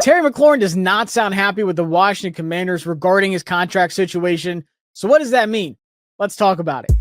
Terry McLaurin does not sound happy with the Washington Commanders regarding his contract situation. So what does that mean? Let's talk about it.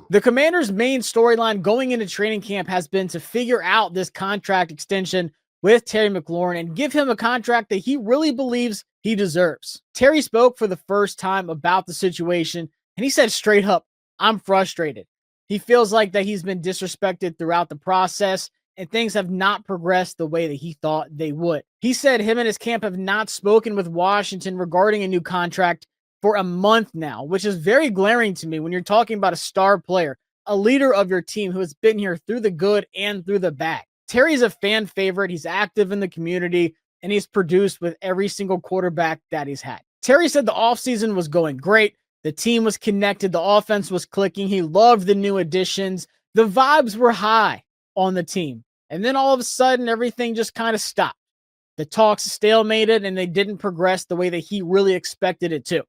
The Commanders' main storyline going into training camp has been to figure out this contract extension with Terry McLaurin and give him a contract that he really believes he deserves. Terry spoke for the first time about the situation, and he said straight up, "I'm frustrated." He feels like that he's been disrespected throughout the process, and things have not progressed the way that he thought they would. He said him and his camp have not spoken with Washington regarding a new contract for a month now, which is very glaring to me when you're talking about a star player, a leader of your team who has been here through the good and through the bad. Terry's a fan favorite. He's active in the community, and he's produced with every single quarterback that he's had. Terry said the offseason was going great. The team was connected. The offense was clicking. He loved the new additions. The vibes were high on the team. And then all of a sudden, everything just kind of stopped. The talks stalemated, and they didn't progress the way that he really expected it to.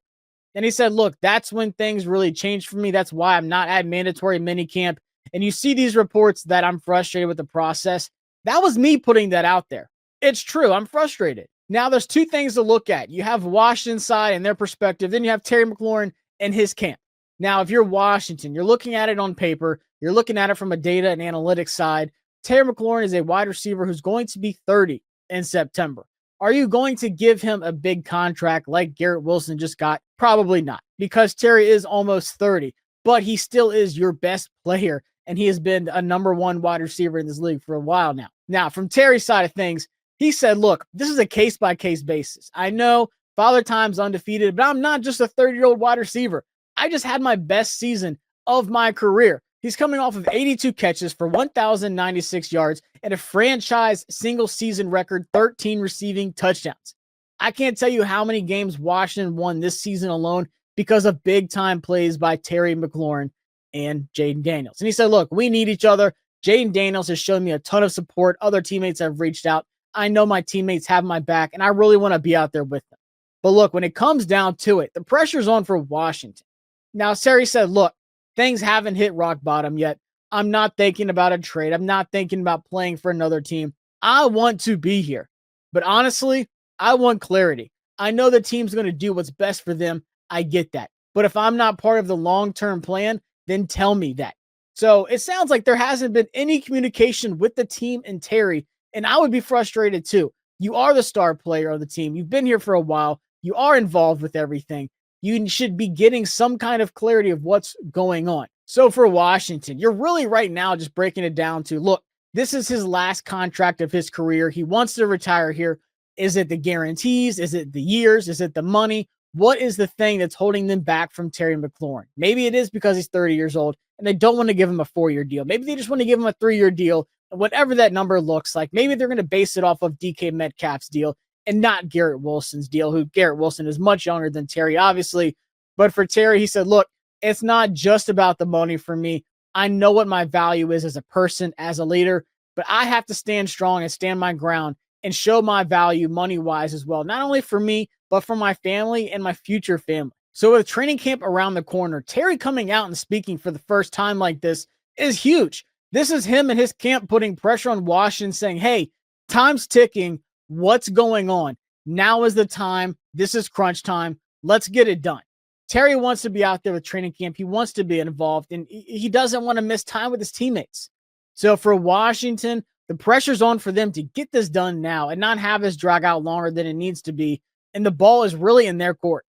And he said, look, that's when things really changed for me. That's why I'm not at mandatory minicamp. And you see these reports that I'm frustrated with the process. That was me putting that out there. It's true. I'm frustrated. Now, there's two things to look at. You have Washington's side and their perspective. Then you have Terry McLaurin and his camp. Now, if you're Washington, you're looking at it on paper. You're looking at it from a data and analytics side. Terry McLaurin is a wide receiver who's going to be 30 in September. Are you going to give him a big contract like Garrett Wilson just got? Probably not, because Terry is almost 30, but he still is your best player, and he has been a number one wide receiver in this league for a while now. Now, from Terry's side of things, he said, look, this is a case-by-case basis. I know Father Time's undefeated, but I'm not just a 30-year-old wide receiver. I just had my best season of my career. He's coming off of 82 catches for 1,096 yards and a franchise single-season record 13 receiving touchdowns. I can't tell you how many games Washington won this season alone because of big-time plays by Terry McLaurin and Jaden Daniels. And he said, look, we need each other. Jaden Daniels has shown me a ton of support. Other teammates have reached out. I know my teammates have my back, and I really want to be out there with them. But look, when it comes down to it, the pressure's on for Washington. Now, Terry said, look, things haven't hit rock bottom yet. I'm not thinking about a trade. I'm not thinking about playing for another team. I want to be here. But honestly, I want clarity. I know the team's going to do what's best for them. I get that. But if I'm not part of the long-term plan, then tell me that. So it sounds like there hasn't been any communication with the team and Terry, and I would be frustrated too. You are the star player of the team. You've been here for a while. You are involved with everything. You should be getting some kind of clarity of what's going on. So for Washington, you're really right now just breaking it down to, look, this is his last contract of his career. He wants to retire here. Is it the guarantees? Is it the years? Is it the money? What is the thing that's holding them back from Terry McLaurin? Maybe it is because he's 30 years old and they don't want to give him a 4-year deal. Maybe they just want to give him a 3-year deal, whatever that number looks like. Maybe they're going to base it off of DK Metcalf's deal and not Garrett Wilson's deal, who Garrett Wilson is much younger than Terry, obviously. But for Terry, he said, look, it's not just about the money for me. I know what my value is as a person, as a leader, but I have to stand strong and stand my ground and show my value money-wise as well, not only for me, but for my family and my future family. So with training camp around the corner, Terry coming out and speaking for the first time like this is huge. This is him and his camp putting pressure on Washington, saying, hey, time's ticking. What's going on? Now is the time. This is crunch time. Let's get it done. Terry wants to be out there with training camp. He wants to be involved, and he doesn't want to miss time with his teammates. So for Washington, the pressure's on for them to get this done now and not have this drag out longer than it needs to be. And the ball is really in their court.